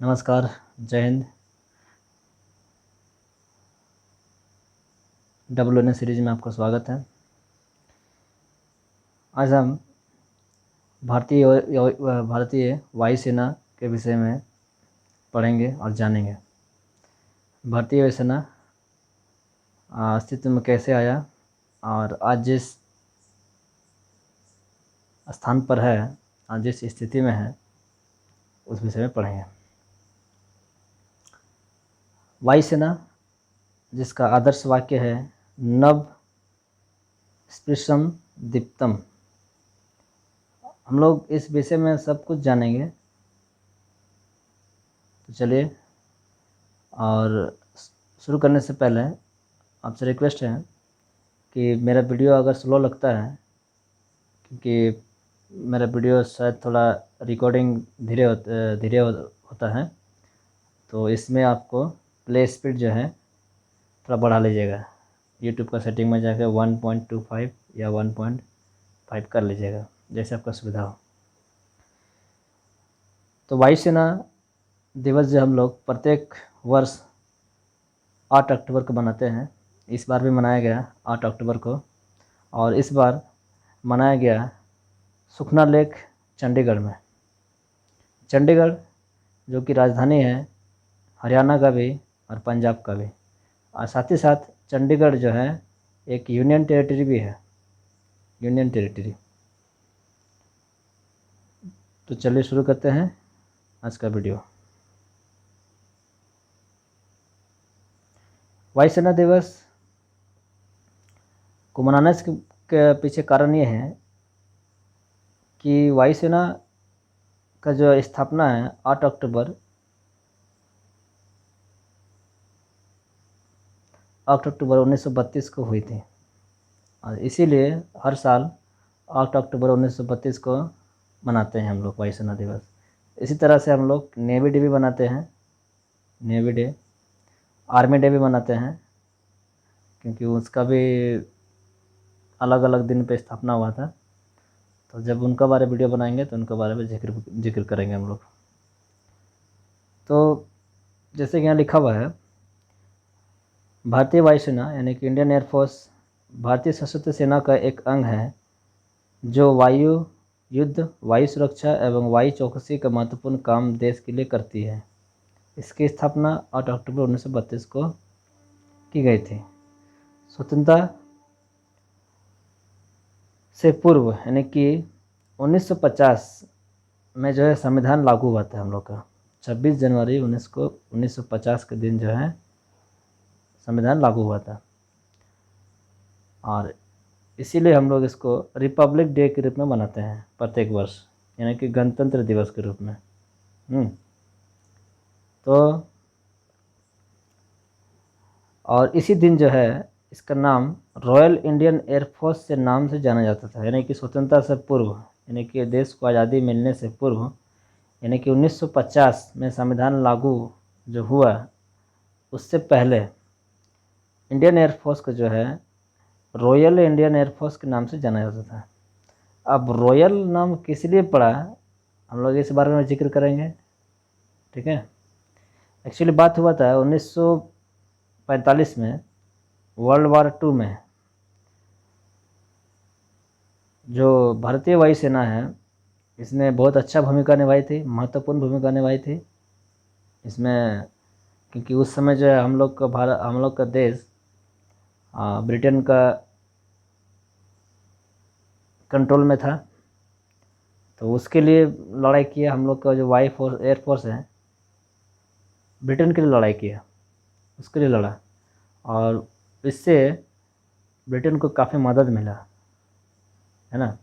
नमस्कार, जय Hind. WN series में आपका स्वागत है। आज हम भारतीय वायुसेना के विषय में पढ़ेंगे और जानेंगे। भारतीय वायुसेना अस्तित्व में कैसे आया और आज जिस स्थान पर है, आज जिस स्थिति में है, उस विषय में पढ़ेंगे। वायुसेना, जिसका आदर्श वाक्य है नभ स्पृशम दीप्तम। हम लोग इस विषय में सब कुछ जानेंगे, तो चलिए। और शुरू करने से पहले आपसे रिक्वेस्ट है कि मेरा वीडियो अगर स्लो लगता है, क्योंकि मेरा वीडियो शायद थोड़ा रिकॉर्डिंग धीरे होता है, तो इसमें आपको प्ले स्पीड जो है थोड़ा बढ़ा लीजिएगा। यूट्यूब का सेटिंग में जाकर 1.25 या 1.5 कर लीजिएगा, जैसे आपका सुविधा हो। तो वायुसेना दिवस जो हम लोग प्रत्येक वर्ष 8 अक्टूबर को मनाते हैं, इस बार भी मनाया गया 8 अक्टूबर को। और इस बार मनाया गया सुखना लेक, चंडीगढ़ में। चंडीगढ़ जो कि राजधानी है हरियाणा का भी और पंजाब का भी, और साथ ही साथ चंडीगढ़ जो है एक यूनियन टेरिटरी भी है, यूनियन टेरिटरी। तो चलिए शुरू करते हैं आज का वीडियो। वायुसेना दिवस को मनाने के पीछे कारण ये है कि वायुसेना का जो स्थापना है 8 अक्टूबर 1932 को हुई थी, और इसीलिए हर साल 8 अक्टूबर 1932 को मनाते हैं हम लोग वायुसेना दिवस। इसी तरह से हम लोग नेवी डे भी मनाते हैं, नेवी डे। आर्मी डे भी मनाते हैं, क्योंकि उसका भी अलग अलग दिन पे स्थापना हुआ था। तो जब उनका बारे वीडियो बनाएंगे तो उनके बारे में जिक्र करेंगे हम लोग। तो जैसे कि यहाँ लिखा हुआ है, भारतीय वायुसेना यानी कि इंडियन एयरफोर्स भारतीय सशस्त्र सेना का एक अंग है जो वायु युद्ध, वायु सुरक्षा एवं वायु चौकसी का महत्वपूर्ण काम देश के लिए करती है। इसकी स्थापना 8 अक्टूबर 1932 को की गई थी। स्वतंत्रता से पूर्व यानी कि 1950 में जो है संविधान लागू हुआ था हम लोग का। 26 जनवरी 1950 के दिन जो है संविधान लागू हुआ था, और इसीलिए हम लोग इसको रिपब्लिक डे के रूप में मनाते हैं प्रत्येक वर्ष, यानी कि गणतंत्र दिवस के रूप में। तो और इसी दिन जो है इसका नाम रॉयल इंडियन एयरफोर्स से नाम से जाना जाता था, यानी कि स्वतंत्रता से पूर्व, यानी कि देश को आज़ादी मिलने से पूर्व, यानी कि 1950 में संविधान लागू जो हुआ उससे पहले इंडियन एयरफोर्स को जो है रॉयल इंडियन एयरफोर्स के नाम से जाना जाता था। अब रॉयल नाम किस लिए पड़ा, हम लोग इस बारे में जिक्र करेंगे, ठीक है। एक्चुअली बात हुआ था 1945 में, वर्ल्ड वार 2 में जो भारतीय वायुसेना है इसने बहुत अच्छा भूमिका निभाई थी, महत्वपूर्ण भूमिका निभाई थी इसमें। क्योंकि उस समय जो है हम लोग का देश ब्रिटेन का कंट्रोल में था। तो उसके लिए लड़ाई किया हम लोग का जो एयरफोर्स है, ब्रिटेन के लिए लड़ाई किया, उसके लिए लड़ा, और इससे ब्रिटेन को काफ़ी मदद मिला, है ना।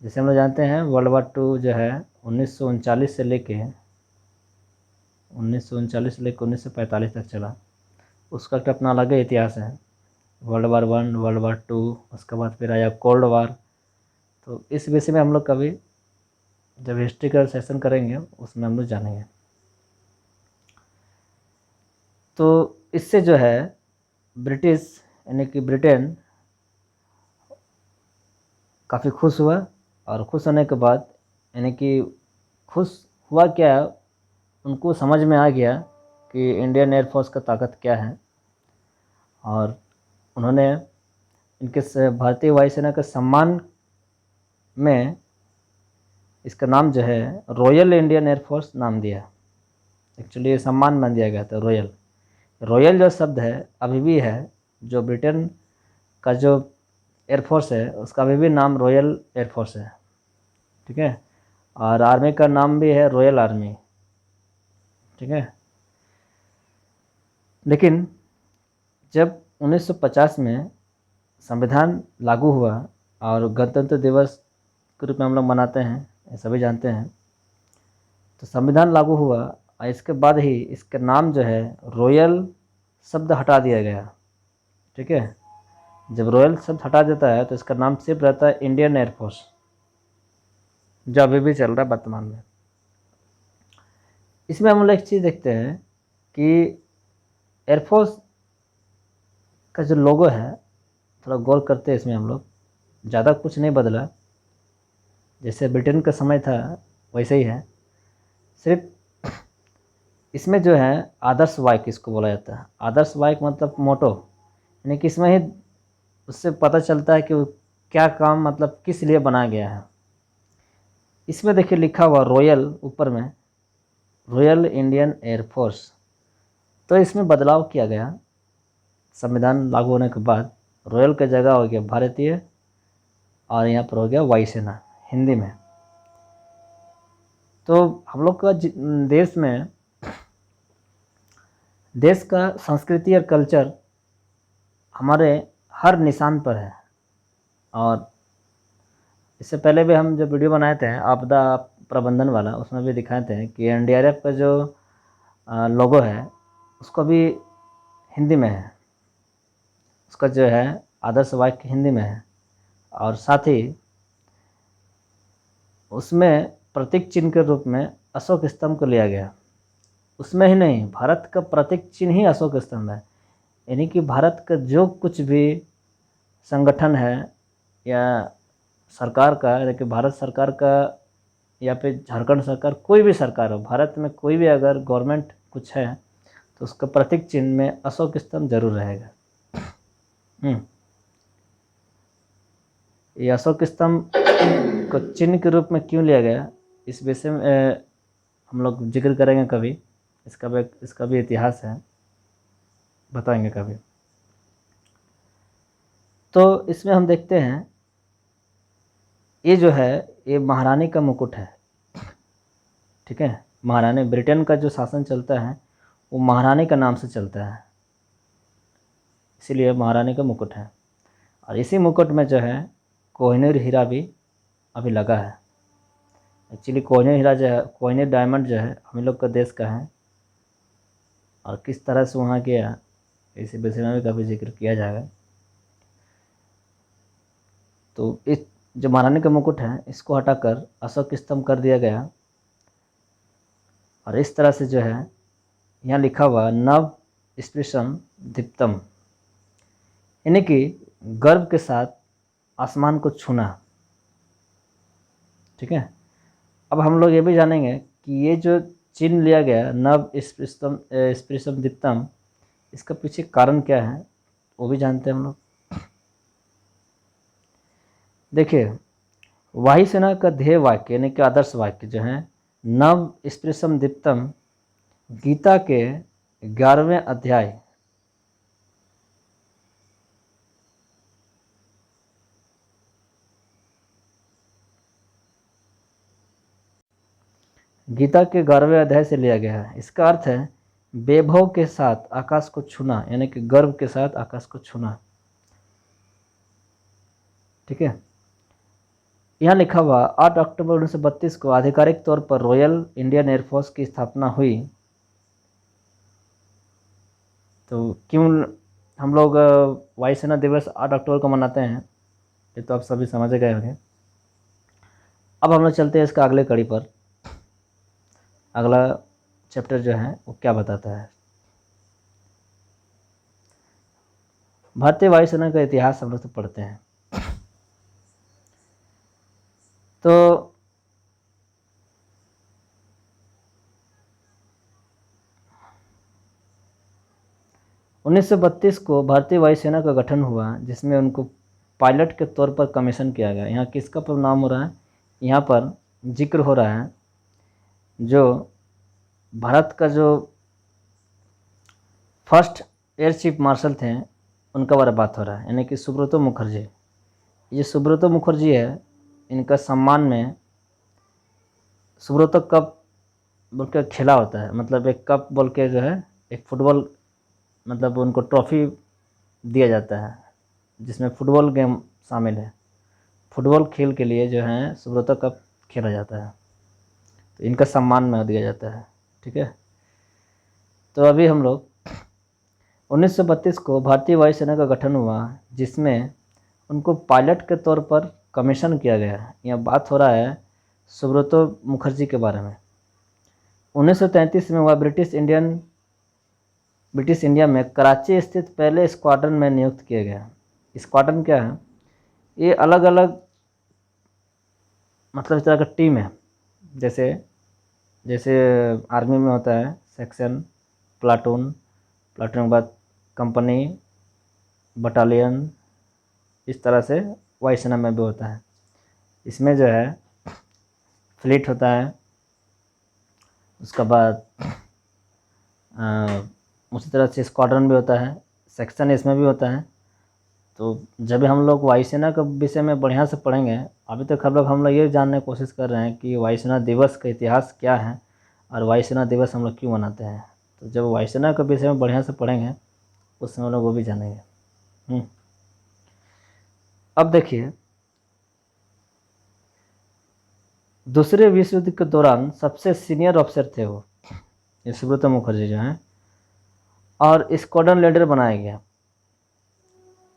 जैसे हम लोग जानते हैं वर्ल्ड वार 2 जो है 1939 से लेके 1945 तक चला। उसका तो अपना अलग ही इतिहास है। वर्ल्ड वार 1, वर्ल्ड वार 2, उसके बाद फिर आया कोल्ड वार। तो इस विषय में हम लोग कभी जब हिस्ट्री का सेशन करेंगे उसमें हम लोग जानेंगे। तो इससे जो है ब्रिटिश यानी कि ब्रिटेन काफ़ी खुश हुआ, और खुश होने के बाद यानी कि खुश हुआ क्या, उनको समझ में आ गया कि इंडियन एयरफोर्स का ताकत क्या है, और उन्होंने इनके भारतीय वायुसेना के सम्मान में इसका नाम जो है रॉयल इंडियन एयरफोर्स नाम दिया। एक्चुअली ये सम्मान मान दिया गया था रॉयल। रॉयल जो शब्द है अभी भी है, जो ब्रिटेन का जो एयरफोर्स है उसका अभी भी नाम रॉयल एयरफोर्स है, ठीक है। और आर्मी का नाम भी है रॉयल आर्मी, ठीक है। लेकिन जब 1950 में संविधान लागू हुआ और गणतंत्र दिवस के रूप में हम लोग मनाते हैं, ये सभी जानते हैं, तो संविधान लागू हुआ और इसके बाद ही इसका नाम जो है रॉयल शब्द हटा दिया गया, ठीक है। जब रॉयल शब्द हटा देता है तो इसका नाम सिर्फ रहता है इंडियन एयरफोर्स, जो अभी भी चल रहा है वर्तमान में। इसमें हम लोग एक चीज़ देखते हैं कि एयरफोर्स का जो लोगो है, थोड़ा गौर करते हैं इसमें हम लोग, ज़्यादा कुछ नहीं बदला, जैसे ब्रिटेन का समय था वैसे ही है। सिर्फ इसमें जो है आदर्श वाक्य इसको बोला जाता है। आदर्श वाक्य मतलब मोटो, यानी कि इसमें ही उससे पता चलता है कि वो क्या काम मतलब किस लिए बनाया गया है। इसमें देखिए लिखा हुआ रॉयल ऊपर में, रॉयल इंडियन एयरफोर्स। तो इसमें बदलाव किया गया संविधान लागू होने के बाद, रॉयल की जगह हो गया भारतीय और यहाँ पर हो गया वायुसेना हिंदी में। तो हम लोग का देश का संस्कृति और कल्चर हमारे हर निशान पर है। और इससे पहले भी हम जब वीडियो बनाए थे आपदा प्रबंधन वाला, उसमें भी दिखाए थे कि एनडीआरएफ का जो लोगो है उसको भी हिंदी में है, उसका जो है आदर्श वाक्य हिंदी में है। और साथ ही उसमें प्रतीक चिन्ह के रूप में अशोक स्तंभ को लिया गया। उसमें ही नहीं, भारत का प्रतीक चिन्ह ही अशोक स्तंभ है, यानी कि भारत का जो कुछ भी संगठन है या सरकार का, यानी भारत सरकार का या फिर झारखंड सरकार, कोई भी सरकार हो, भारत में कोई भी अगर गवर्नमेंट कुछ है तो उसका प्रतीक चिन्ह में अशोक स्तंभ जरूर रहेगा। ये अशोक स्तंभ को चिन्ह के रूप में क्यों लिया गया, इस विषय में हम लोग जिक्र करेंगे कभी, इसका भी इतिहास है, बताएंगे कभी। तो इसमें हम देखते हैं ये जो है ये महारानी का मुकुट है, ठीक है। महारानी, ब्रिटेन का जो शासन चलता है वो महारानी का नाम से चलता है, इसीलिए महारानी का मुकुट है। और इसी मुकुट में जो है कोहिनूर हीरा भी अभी लगा है। एक्चुअली कोहिनूर हीरा जो है, कोहिनूर डायमंड जो है हम लोग का देश का है, और किस तरह से वहाँ गया इसी विषय में भी कभी जिक्र किया जाएगा। तो इस जो महारानी का मुकुट है इसको हटाकर अशोक स्तंभ कर दिया गया, और इस तरह से जो है यहाँ लिखा हुआ नव स्पृशम दीप्तम, यानी कि गर्व के साथ आसमान को छूना, ठीक है। अब हम लोग ये भी जानेंगे कि ये जो चिन्ह लिया गया नव स्पृशम दीप्तम, इसका पीछे कारण क्या है वो भी जानते हैं हम लोग। देखिए वायुसेना का ध्येय वाक्य यानी कि आदर्श वाक्य जो है नव स्पृशम दीप्तम, गीता के 11वें अध्याय गीता के 11वें अध्याय से लिया गया है। इसका अर्थ है वैभव के साथ आकाश को छूना, यानी कि गर्व के साथ आकाश को छूना, ठीक है। यहाँ लिखा हुआ 8 अक्टूबर 1932 को आधिकारिक तौर पर रॉयल इंडियन एयरफोर्स की स्थापना हुई। तो क्यों हम लोग वायुसेना दिवस 8 अक्टूबर को मनाते हैं, ये तो आप सभी समझ गए होंगे। अब हम लोग चलते हैं इसका अगले कड़ी पर, अगला चैप्टर जो है वो क्या बताता है। भारतीय वायुसेना का इतिहास हम लोग तो पढ़ते हैं। तो 1932 को भारतीय वायुसेना का गठन हुआ, जिसमें उनको पायलट के तौर पर कमीशन किया गया। यहाँ किसका परिणाम हो रहा है, यहाँ पर जिक्र हो रहा है जो भारत का जो फर्स्ट एयर चीफ मार्शल थे उनका बारे बात हो रहा है, यानी कि सुब्रतो मुखर्जी। ये सुब्रतो मुखर्जी है, इनका सम्मान में सुब्रतो कप बोल के खेला होता है, मतलब एक कप बोल के जो है एक फुटबॉल, मतलब उनको ट्रॉफी दिया जाता है जिसमें फुटबॉल गेम शामिल है। फुटबॉल खेल के लिए जो है सुब्रतो कप खेला जाता है, तो इनका सम्मान में दिया जाता है। ठीक है, तो अभी हम लोग 1932 को भारतीय वायुसेना का गठन हुआ, जिसमें उनको पायलट के तौर पर कमीशन किया गया। यह बात हो रहा है सुब्रतो मुखर्जी के बारे में। 1933 में वह ब्रिटिश इंडिया में कराची स्थित पहले स्क्वाड्रन में नियुक्त किया गया। स्क्वाड्रन क्या है, ये अलग अलग मतलब इस तरह का टीम है, जैसे जैसे आर्मी में होता है सेक्शन, प्लाटून, प्लाटून के बाद कंपनी, बटालियन, इस तरह से वायुसेना में भी होता है। इसमें जो है फ्लीट होता है, उसके बाद उसी तरह से स्क्वाड्रन भी होता है, सेक्शन इसमें भी होता है। तो जब भी हम लोग वायुसेना के विषय में बढ़िया से पढ़ेंगे, अभी तक हम लोग ये जानने की कोशिश कर रहे हैं कि वायुसेना दिवस का इतिहास क्या है और वायुसेना दिवस हम लोग क्यों मनाते हैं। तो जब वायुसेना के विषय में बढ़िया से पढ़ेंगे उस समय हम लोग वो भी जानेंगे। अब देखिए, दूसरे विश्व युद्ध के दौरान सबसे सीनियर अफसर थे वो, ये सुब्रतो मुखर्जी जो हैं, और स्क्वाड्रन लीडर बनाया गया।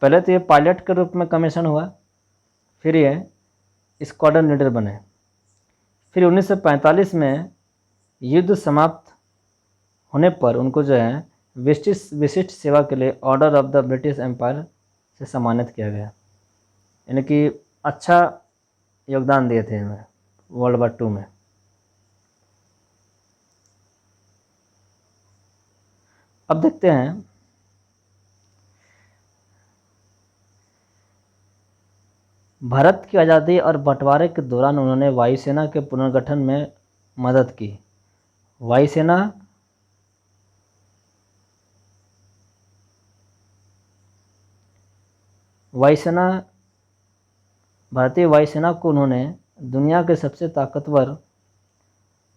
पहले तो ये पायलट के रूप में कमीशन हुआ, फिर ये स्क्वाड्रन लीडर बने। फिर 1945 में युद्ध समाप्त होने पर उनको जो है विशिष्ट सेवा के लिए order of the British Empire से सम्मानित किया गया, यानी कि अच्छा योगदान दिए थे इन्होंने वर्ल्ड वार 2 में। अब देखते हैं भारत की आज़ादी और बंटवारे के दौरान उन्होंने वायुसेना के पुनर्गठन में मदद की। वायुसेना भारतीय वायुसेना को उन्होंने दुनिया के सबसे ताकतवर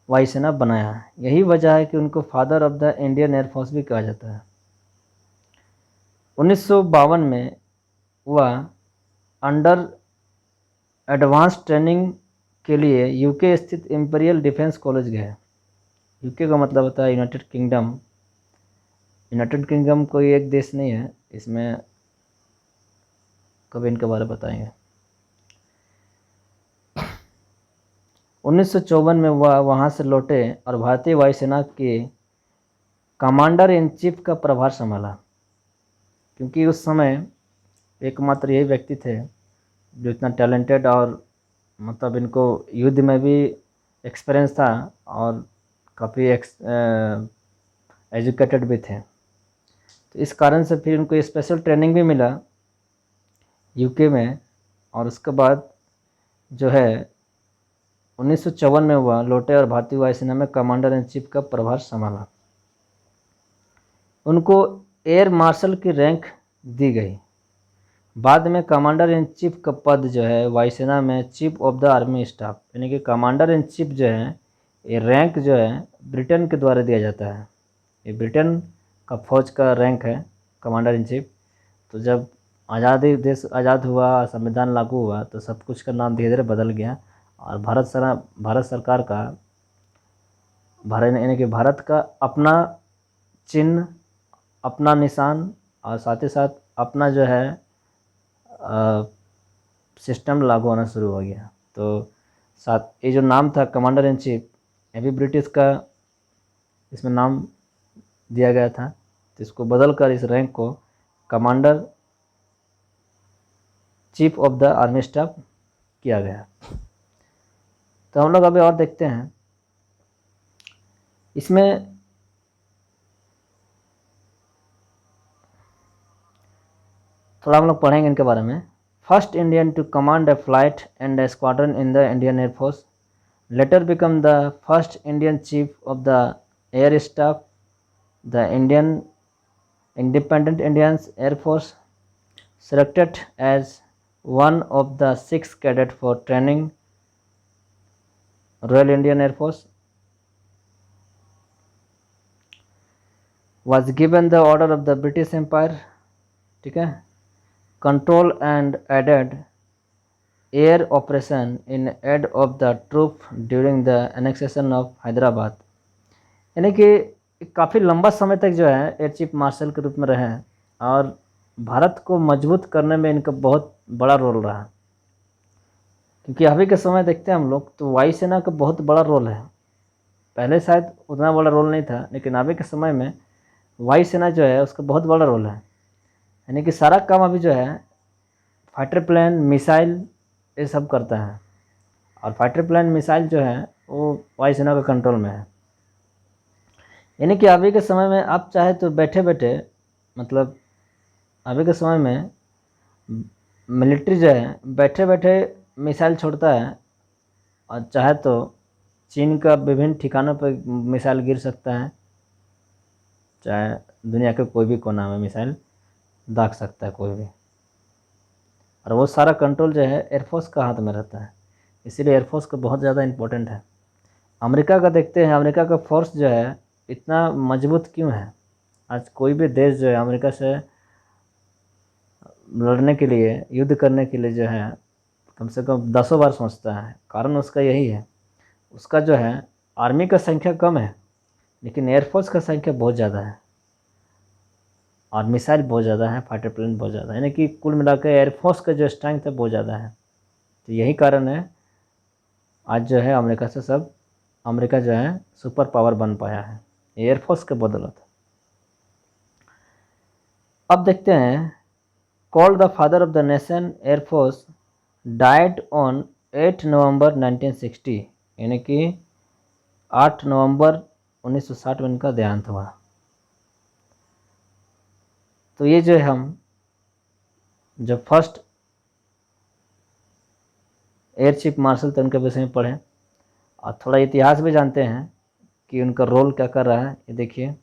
वायुसेना बनाया। यही वजह है कि उनको father of the Indian air force भी कहा जाता है। 1952 में वह अंडर एडवांस ट्रेनिंग के लिए यूके स्थित इंपीरियल डिफेंस कॉलेज गए। यूके का मतलब होता है यूनाइटेड किंगडम। यूनाइटेड किंगडम कोई एक देश नहीं है, इसमें कभी इनके बारे में बताएंगे। 1954 में वह वहाँ से लौटे और भारतीय वायुसेना के कमांडर इन चीफ का प्रभार संभाला, क्योंकि उस समय एकमात्र यही व्यक्ति थे जो इतना टैलेंटेड और मतलब इनको युद्ध में भी एक्सपीरियंस था और काफ़ी एजुकेटेड भी थे। तो इस कारण से फिर उनको स्पेशल ट्रेनिंग भी मिला यूके में, और उसके बाद जो है 1954 में वह लौटे और भारतीय वायुसेना में कमांडर इन चीफ का प्रभार संभाला। उनको एयर मार्शल की रैंक दी गई। बाद में कमांडर इन चीफ का पद जो है वायुसेना में chief of the army staff, यानी कि कमांडर इन चीफ जो है ये रैंक जो है ब्रिटेन के द्वारा दिया जाता है। ये ब्रिटेन का फौज का रैंक है कमांडर इन चीफ। तो जब देश आज़ाद हुआ, संविधान लागू हुआ, तो सब कुछ का नाम धीरे धीरे बदल गया और भारत सरकार का यानी कि भारत का अपना चिन्ह, अपना निशान और साथ ही साथ अपना जो है सिस्टम लागू होना शुरू हो गया। तो साथ ये जो नाम था कमांडर इन चीफ, ये भी ब्रिटिश का इसमें नाम दिया गया था, तो इसको बदल कर इस रैंक को commander chief of the army staff किया गया। तो हम लोग अभी और देखते हैं इसमें थोड़ा हम लोग पढ़ेंगे इनके बारे में। First Indian to command a flight and a squadron in the Indian air force, later become the first Indian chief of the air staff, the Indian Independent Indian Air Force, selected as one of the 6 cadets for training, Royal Indian Air Force, was given the order of the British Empire, ठीक है, control and aided air operation in aid of the troop during the annexation of Hyderabad, यानी कि काफ़ी लंबा समय तक जो है एयर चीफ मार्शल के रूप में रहे हैं और भारत को मजबूत करने में इनका बहुत बड़ा रोल रहा। क्योंकि अभी के समय देखते हैं हम लोग तो वायुसेना का बहुत बड़ा रोल है। पहले शायद उतना बड़ा रोल नहीं था, लेकिन अभी के समय में वायुसेना जो है उसका बहुत बड़ा रोल है। यानी कि सारा काम अभी जो है फाइटर प्लेन, मिसाइल ये सब करता है, और फाइटर प्लेन, मिसाइल जो है वो वायुसेना का कंट्रोल में है। यानी कि अभी के समय में आप चाहे तो बैठे बैठे, मतलब अभी के समय में मिलिट्री जो है बैठे बैठे मिसाइल छोड़ता है, और चाहे तो चीन का विभिन्न ठिकानों पर मिसाइल गिर सकता है, चाहे दुनिया के कोई भी कोना में मिसाइल दाग सकता है कोई भी, और वो सारा कंट्रोल जो है एयरफोर्स का हाथ में रहता है। इसीलिए एयरफोर्स का बहुत ज़्यादा इम्पोर्टेंट है। अमेरिका का देखते हैं, अमेरिका का फोर्स जो है इतना मजबूत क्यों है? आज कोई भी देश जो है अमेरिका से लड़ने के लिए, युद्ध करने के लिए जो है कम से कम 10 बार सोचता है। कारण उसका यही है, उसका जो है आर्मी का संख्या कम है, लेकिन एयरफोर्स का संख्या बहुत ज़्यादा है, और मिसाइल बहुत ज़्यादा है, फाइटर प्लेन बहुत ज़्यादा है। यानी कि कुल मिलाकर एयरफोर्स का जो स्ट्रेंथ है बहुत ज़्यादा है। तो यही कारण है आज जो है अमेरिका जो है सुपर पावर बन पाया है एयरफोर्स के बदौलत। अब देखते हैं, called the father of the nation air force, died on 8 नवंबर 1960, यानी कि 8 नवंबर 1960 में इनका देहांत हुआ। तो ये जो है हम जब फर्स्ट एयर चीफ मार्शल थे उनके विषय में पढ़ें, और थोड़ा इतिहास भी जानते हैं कि उनका रोल क्या कर रहा है। ये देखिए,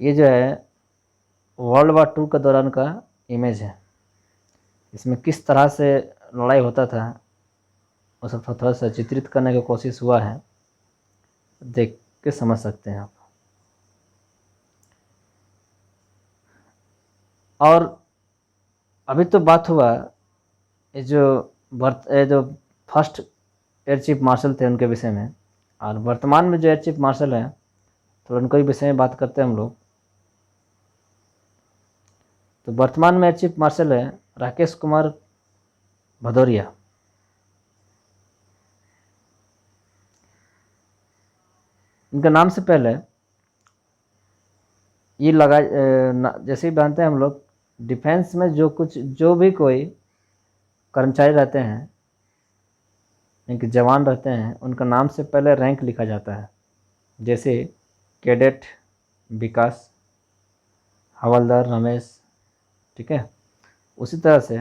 ये जो है वर्ल्ड वार 2 के दौरान का इमेज है। इसमें किस तरह से लड़ाई होता था वो सब थोड़ा सा चित्रित करने की कोशिश हुआ है, देख के समझ सकते हैं आप। और अभी तो बात हुआ ये जो फर्स्ट एयर चीफ मार्शल थे उनके विषय में, और वर्तमान में जो एयर चीफ मार्शल हैं तो उनको ही विषय में बात करते हैं हम लोग। तो वर्तमान में एयर चीफ मार्शल है राकेश कुमार भदौरिया। इनका नाम से पहले ये जैसे ही जानते हैं हम लोग, डिफेंस में जो भी कोई कर्मचारी रहते हैं, इनके जवान रहते हैं, उनका नाम से पहले रैंक लिखा जाता है। जैसे कैडेट विकास, हवलदार रमेश, ठीक है। उसी तरह से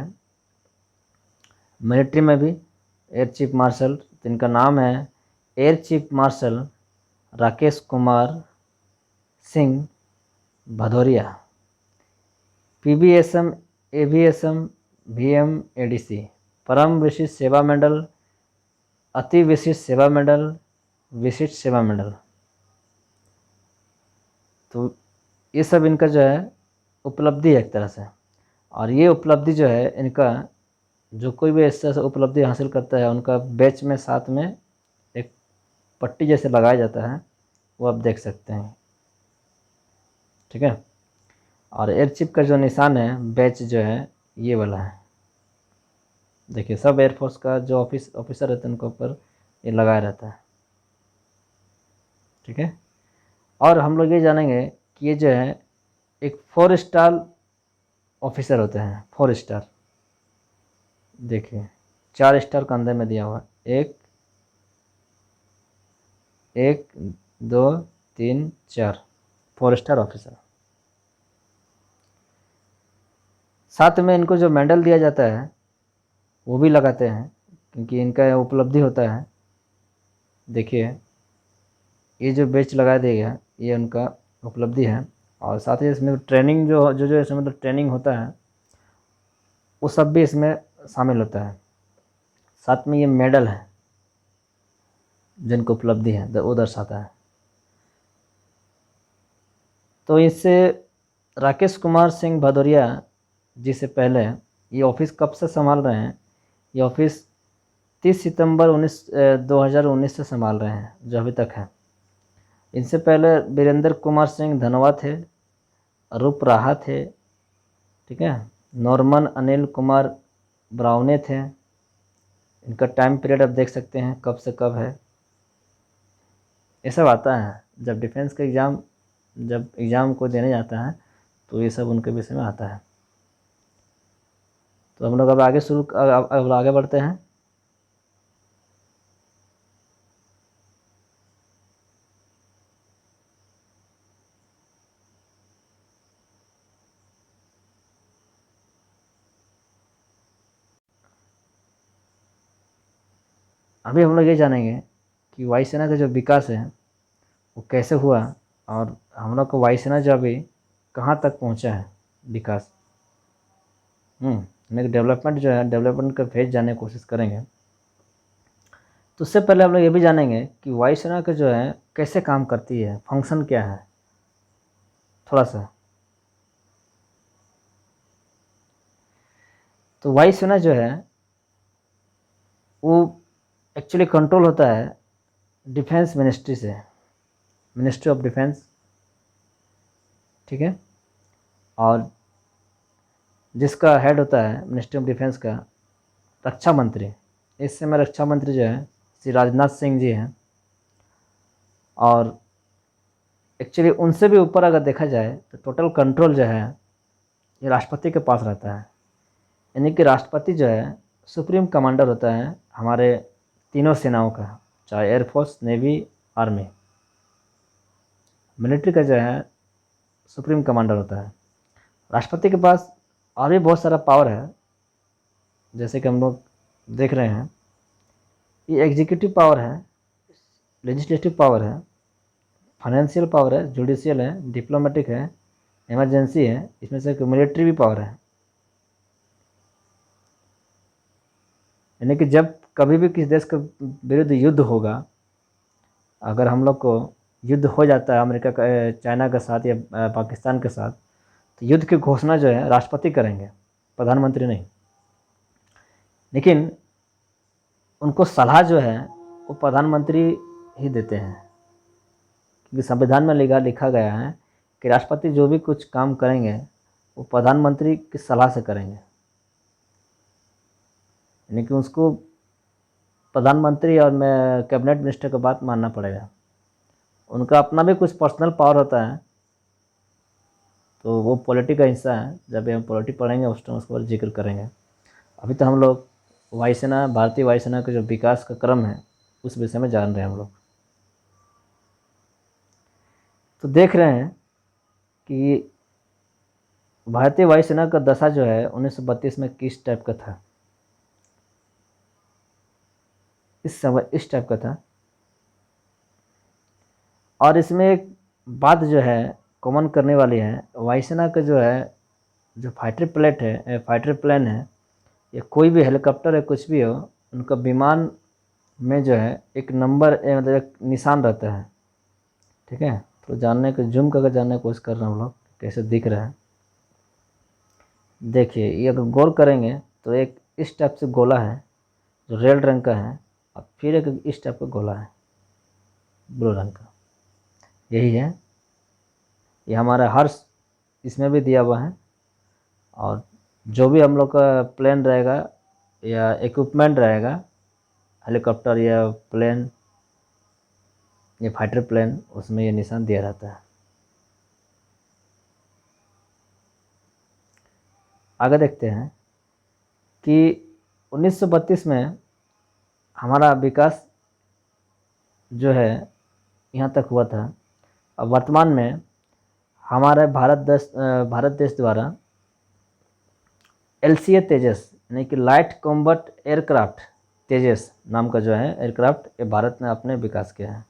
मिलिट्री में भी एयर चीफ मार्शल, जिनका नाम है air chief marshal Rakesh Kumar Singh Bhadauria, PBSM, AVSM, VM, ADC, परम विशिष्ट सेवा मेडल, अति विशिष्ट सेवा मेडल, विशिष्ट सेवा मेडल। तो ये सब इनका जो है उपलब्धि है एक तरह से। और ये उपलब्धि जो है इनका, जो कोई भी इस तरह से उपलब्धि हासिल करता है उनका बैच में साथ में एक पट्टी जैसे लगाया जाता है, वो आप देख सकते हैं, ठीक है। और एयर चीफ का जो निशान है बैच जो है ये वाला है, देखिए सब एयरफोर्स का जो ऑफिसर रहते हैं उनके ऊपर ये लगाया रहता है, ठीक है। और हम लोग ये जानेंगे कि ये जो है एक 4 स्टार ऑफिसर होते हैं। 4 स्टार, देखिए 4 स्टार का अंदर में दिया हुआ, 1 2 3 4, 4 स्टार ऑफिसर। साथ में इनको जो मेडल दिया जाता है वो भी लगाते हैं, क्योंकि इनका उपलब्धि होता है। देखिए ये जो बेच लगा दिया गया ये उनका उपलब्धि है। और साथ ही इसमें ट्रेनिंग जो जो जो इसमें मतलब ट्रेनिंग होता है वो सब भी इसमें शामिल होता है। साथ में ये मेडल है जिनको उपलब्धि है वो दर्शाता है। तो इससे राकेश कुमार सिंह भदौरिया जी से पहले ये ऑफिस कब से संभाल रहे हैं? ये ऑफिस 30 सितंबर 2019 से संभाल रहे हैं, जो अभी तक है। इनसे पहले वीरेंद्र कुमार सिंह धनोआ थे, रूप राहा थे, ठीक है, नॉर्मन अनिल कुमार ब्राउने थे। इनका टाइम पीरियड आप देख सकते हैं कब से कब है। ये सब आता है जब डिफेंस का जब एग्ज़ाम को देने जाता है तो ये सब उनके विषय में आता है। तो हम लोग अब आगे बढ़ते हैं। अभी हम लोग ये जानेंगे कि वायुसेना का जो विकास है वो कैसे हुआ, और हम लोग को वायुसेना जो अभी कहाँ तक पहुँचा है विकास। डेवलपमेंट जो है, डेवलपमेंट का फेज जानने की कोशिश करेंगे। तो उससे पहले हम लोग ये भी जानेंगे कि वायुसेना का जो है कैसे काम करती है, फंक्शन क्या है थोड़ा सा। तो वायुसेना जो है वो एक्चुअली कंट्रोल होता है डिफेंस मिनिस्ट्री से, मिनिस्ट्री ऑफ डिफेंस, ठीक है। और जिसका हेड होता है मिनिस्ट्री ऑफ डिफेंस का रक्षा मंत्री। इस समय रक्षा मंत्री जो है श्री राजनाथ सिंह जी हैं। और एक्चुअली उनसे भी ऊपर अगर देखा जाए तो टोटल कंट्रोल जो है ये राष्ट्रपति के पास रहता है। यानी कि राष्ट्रपति जो है सुप्रीम कमांडर होता है हमारे तीनों सेनाओं का, चाहे एयरफोर्स, नेवी, आर्मी। मिलिट्री का जो है सुप्रीम कमांडर होता है। राष्ट्रपति के पास और भी बहुत सारा पावर है, जैसे कि हम लोग देख रहे हैं। ये एग्जीक्यूटिव पावर है, लेजिस्लेटिव पावर है, फाइनेंशियल पावर है, जुडिशियल है, डिप्लोमेटिक है, इमरजेंसी है, इसमें से मिलिट्री भी पावर है। यानी कि जब कभी भी किसी देश के विरुद्ध युद्ध होगा, अगर हम लोग को युद्ध हो जाता है अमेरिका का, चाइना के साथ या पाकिस्तान के साथ, तो युद्ध की घोषणा जो है राष्ट्रपति करेंगे, प्रधानमंत्री नहीं। लेकिन उनको सलाह जो है वो प्रधानमंत्री ही देते हैं, क्योंकि संविधान में लिखा गया है कि राष्ट्रपति जो भी कुछ काम करेंगे वो प्रधानमंत्री की सलाह से करेंगे। यानी कि उसको प्रधानमंत्री और मैं कैबिनेट मिनिस्टर की बात मानना पड़ेगा। उनका अपना भी कुछ पर्सनल पावर होता है, तो वो पॉलिटी का हिस्सा है। जब हम पॉलिटी पढ़ेंगे उस टाइम उसके बाद जिक्र करेंगे। अभी तो हम लोग वायुसेना, भारतीय वायुसेना का जो विकास का क्रम है उस विषय में जान रहे हैं हम लोग। तो देख रहे हैं कि भारतीय वायुसेना का दशा जो है 1932 में किस टाइप का था। इस समय इस टाइप का था। और इसमें एक बात जो है कॉमन करने वाली है, वायुसेना का जो है जो फाइटर प्लेन है, या कोई भी हेलीकॉप्टर है, कुछ भी हो, उनका विमान में जो है एक नंबर मतलब एक निशान रहता है, ठीक है। तो जानने को जूम करके जानने की कोशिश कर रहे हैं हम लोग कैसे दिख रहा है। देखिए ये अगर गौर करेंगे तो एक इस टाइप से गोला है जो रेड रंग का है, और फिर एक इस टाइप का गोला है ब्लू रंग का। यही है, ये हमारा हर्ष इसमें भी दिया हुआ है। और जो भी हम लोग का प्लेन रहेगा या इक्विपमेंट रहेगा, हेलीकॉप्टर या प्लेन या फाइटर प्लेन, उसमें ये निशान दिया रहता है। आगे देखते हैं कि 1932 में हमारा विकास जो है यहाँ तक हुआ था। अब वर्तमान में हमारे भारत देश द्वारा LCA तेजस यानी कि लाइट कॉम्बैट एयरक्राफ्ट तेजस नाम का जो है एयरक्राफ्ट ये भारत ने अपने विकास किया है।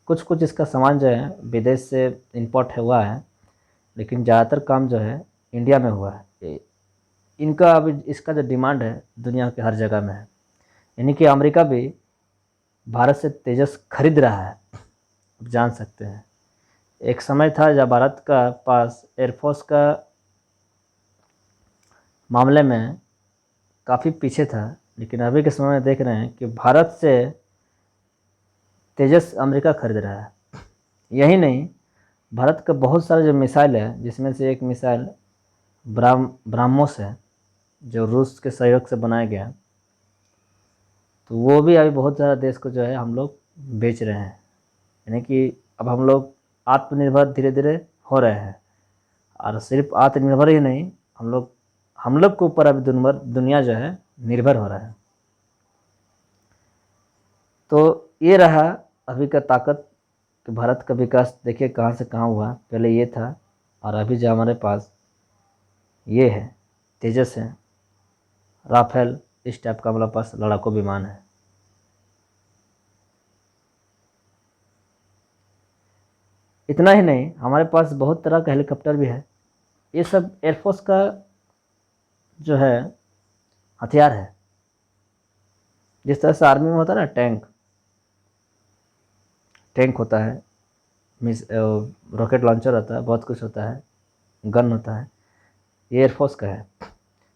कुछ कुछ इसका सामान जो है विदेश से इंपोर्ट हुआ है, लेकिन ज़्यादातर काम जो है इंडिया में हुआ है। इनका अभी इसका जो डिमांड है दुनिया के हर जगह में है, यानी कि अमेरिका भी भारत से तेजस खरीद रहा है। आप जान सकते हैं एक समय था जब भारत का पास एयरफोर्स का मामले में काफ़ी पीछे था, लेकिन अभी के समय में देख रहे हैं कि भारत से तेजस अमेरिका खरीद रहा है। यही नहीं, भारत का बहुत सारे जो मिसाइल है, जिसमें से एक मिसाइल ब्राह्मोस है जो रूस के सहयोग से बनाया गया, तो वो भी अभी बहुत सारा देश को जो है हम लोग बेच रहे हैं। यानी कि अब हम लोग आत्मनिर्भर धीरे धीरे हो रहे हैं, और सिर्फ आत्मनिर्भर ही नहीं, हम लोग के ऊपर अभी दुनिया जो है निर्भर हो रहा है। तो ये रहा अभी का ताकत कि भारत का विकास देखिए कहाँ से कहाँ हुआ। पहले ये था और अभी जो हमारे पास ये है तेजस है, राफेल, इस टाइप का हमारे पास लड़ाकू विमान है। इतना ही नहीं, हमारे पास बहुत तरह का हेलीकॉप्टर भी है। ये सब एयरफोर्स का जो है हथियार है। जिस तरह से आर्मी में होता है ना टैंक होता है, रॉकेट लॉन्चर होता है, बहुत कुछ होता है, गन होता है, ये एयरफोर्स का है।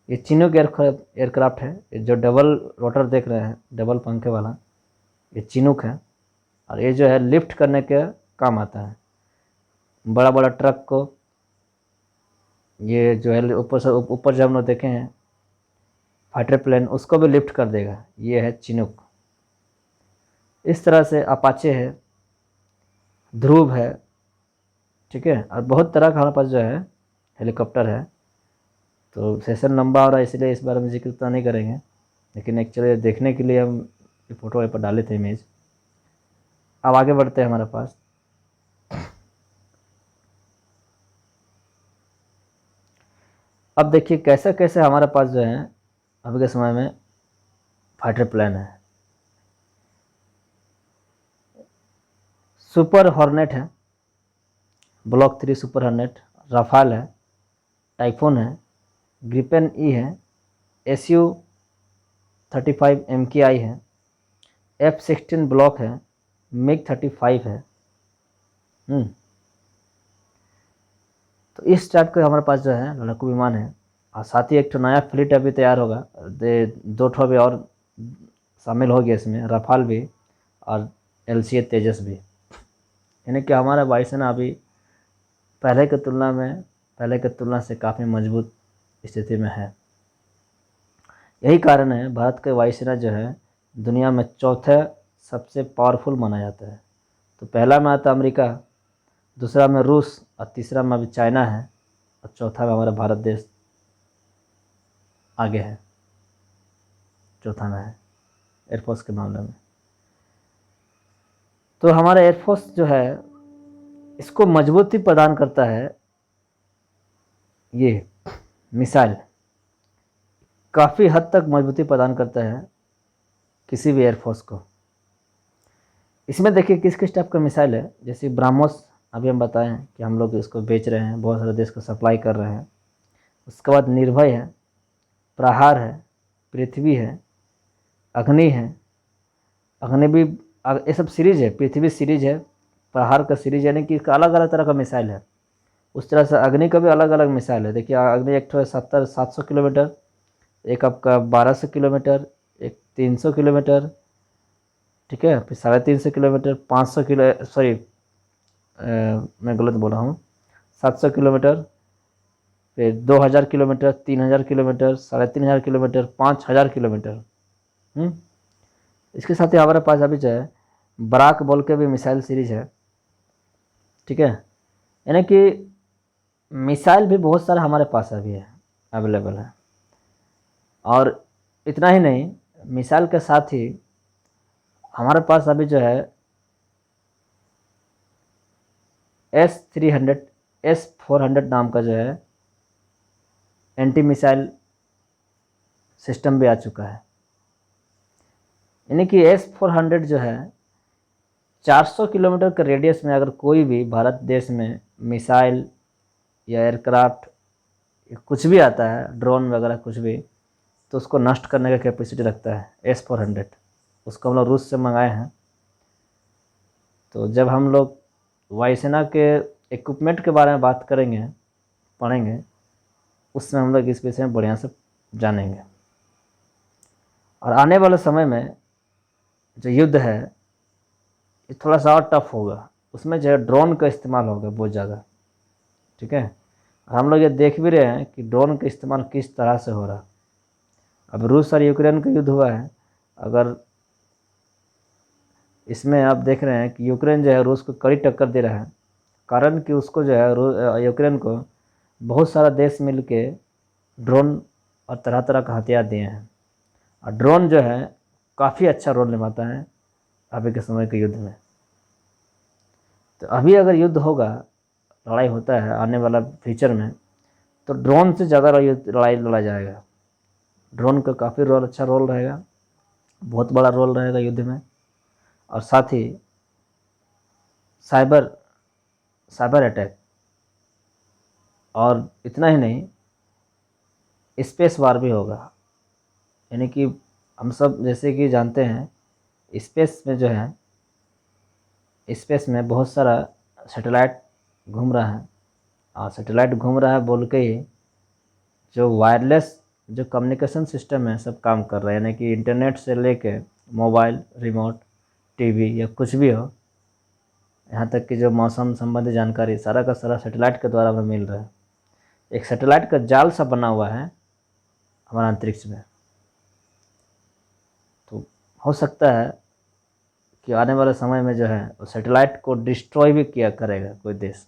ये चिनूक एयरक्राफ्ट है। ये जो डबल रोटर देख रहे हैं, डबल पंखे वाला, ये चिनूक है। और ये जो है लिफ्ट करने के काम आता है। बड़ा बड़ा ट्रक को ये जो है ऊपर से ऊपर जब हम लोग देखे हैं फाइटर प्लेन, उसको भी लिफ्ट कर देगा। ये है चिनूक। इस तरह से अपाचे है, ध्रुव है, ठीक है। और बहुत तरह का हमारे पास जो है हेलीकॉप्टर है। तो सेशन लंबा हो रहा है, इसलिए इस बारे में जिक्र तो नहीं करेंगे, लेकिन एक्चुअली देखने के लिए हम ये फ़ोटो पर डाले थे इमेज। अब आगे बढ़ते हैं हमारे पास। अब देखिए कैसे कैसे हमारे पास जो है अभी के समय में फाइटर प्लेन है। सुपर हॉर्नेट है, ब्लॉक 3 सुपर हॉर्नेट, राफाल है, टाइफून है, ग्रिपेन ई है, SU-35 MKI है, F-16 ब्लॉक है, MiG-35 है। तो इस टाइप का हमारे पास जो है लड़ाकू विमान है। और साथ ही एक तो नया फ्लीट अभी तैयार होगा, दो ठो भी और शामिल हो गया इसमें, रफाल भी और LCA तेजस भी। यानी कि हमारा वायुसेना अभी पहले के तुलना से काफ़ी मजबूत स्थिति में है। यही कारण है भारत का वायुसेना जो है दुनिया में चौथे सबसे पावरफुल माना जाता है। तो पहला में आता अमेरिका, दूसरा में रूस, और तीसरा में अभी चाइना है, और चौथा में हमारा भारत देश आगे है, चौथा में है एयरफोर्स के मामले में। तो हमारा एयरफोर्स जो है इसको मजबूती प्रदान करता है ये मिसाइल, काफ़ी हद तक मजबूती प्रदान करता है किसी भी एयरफोर्स को। इसमें देखिए किस किस टाइप का मिसाइल है। जैसे ब्राह्मोस अभी हम बताएं कि हम लोग इसको बेच रहे हैं, बहुत सारे देश को सप्लाई कर रहे हैं। उसके बाद निर्भय है, प्रहार है, पृथ्वी है, अग्नि है। अग्नि भी ये सब सीरीज है, पृथ्वी सीरीज है, प्रहार का सीरीज, यानी कि अलग अलग तरह का मिसाइल है। उस तरह से अग्नि का भी अलग अलग मिसाइल है। देखिए अग्नि एक ठो 700 किलोमीटर, एक आपका 1200 किलोमीटर, एक 300 किलोमीटर, ठीक है, फिर 350 किलोमीटर, 500 किलो, सॉरी मैं गलत बोला हूँ, 700 किलोमीटर, फिर 2000 किलोमीटर, 3000 किलोमीटर, 3500 किलोमीटर, 5000 किलोमीटर। इसके साथ ही हमारे पास अभी जो है बराक बोल के भी मिसाइल सीरीज है, ठीक है। यानी कि मिसाइल भी बहुत सारा हमारे पास अभी है, अवेलेबल है। और इतना ही नहीं, मिसाइल के साथ ही हमारे पास अभी जो है S-400 नाम का जो है एंटी मिसाइल सिस्टम भी आ चुका है। यानी कि S-400 जो है 400 किलोमीटर के रेडियस में अगर कोई भी भारत देश में मिसाइल या एयरक्राफ्ट कुछ भी आता है, ड्रोन वगैरह कुछ भी, तो उसको नष्ट करने का कैपेसिटी रखता है S-400। उसको हम लोग रूस से मंगाए हैं। तो जब हम लोग वायुसेना के इक्विपमेंट के बारे में बात करेंगे, पढ़ेंगे, उसमें हम लोग इस विषय में बढ़िया से जानेंगे। और आने वाले समय में जो युद्ध है ये थोड़ा सा और टफ होगा। उसमें जो है ड्रोन का इस्तेमाल होगा बहुत ज़्यादा, ठीक है। हम लोग ये देख भी रहे हैं कि ड्रोन का इस्तेमाल किस तरह से हो रहा। अब रूस और यूक्रेन का युद्ध हुआ है, अगर इसमें आप देख रहे हैं कि यूक्रेन जो है रूस को कड़ी टक्कर दे रहा है, कारण कि उसको जो है यूक्रेन को बहुत सारा देश मिल के ड्रोन और तरह तरह का हथियार दिए हैं। और ड्रोन जो है काफ़ी अच्छा रोल निभाता है अभी के समय के युद्ध में। तो अभी अगर युद्ध होगा, लड़ाई होता है आने वाला फ्यूचर में, तो ड्रोन से ज़्यादा लड़ाई लड़ा जाएगा। ड्रोन का काफ़ी रोल, अच्छा रोल रहेगा, बहुत बड़ा रोल रहेगा युद्ध में। और साथ ही साइबर अटैक, और इतना ही नहीं, स्पेस वार भी होगा। यानी कि हम सब जैसे कि जानते हैं स्पेस में जो है, स्पेस में बहुत सारा सैटेलाइट घूम रहा है। और सैटेलाइट घूम रहा है बोल के ही जो वायरलेस जो कम्युनिकेशन सिस्टम है सब काम कर रहा है। यानी कि इंटरनेट से लेके मोबाइल, रिमोट, टीवी या कुछ भी हो, यहाँ तक कि जो मौसम संबंधी जानकारी सारा का सारा सैटेलाइट के द्वारा हमें मिल रहा है। एक सैटेलाइट का जाल सा बना हुआ है हमारा अंतरिक्ष में। तो हो सकता है कि आने वाले समय में जो है वो सैटेलाइट को डिस्ट्रॉय भी किया करेगा कोई देश।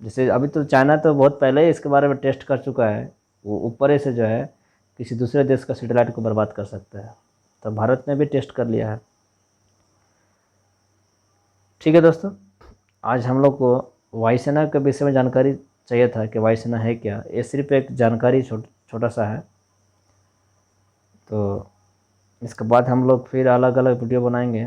जैसे अभी तो चाइना तो बहुत पहले ही इसके बारे में टेस्ट कर चुका है, वो ऊपर ही से जो है किसी दूसरे देश का सैटेलाइट को बर्बाद कर सकता है। तो भारत ने भी टेस्ट कर लिया है। ठीक है दोस्तों, आज हम लोग को वायुसेना के विषय में जानकारी चाहिए था कि वायुसेना है क्या। ये सिर्फ एक जानकारी छोटा सा है। तो इसके बाद हम लोग फिर अलग अलग वीडियो बनाएंगे,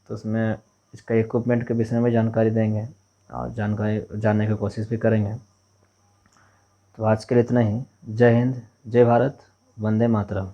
तो उसमें इसका इक्विपमेंट के विषय में जानकारी देंगे और जानकारी जानने की कोशिश भी करेंगे। तो आज के लिए इतना ही। जय हिंद, जय भारत, वंदे मातरम।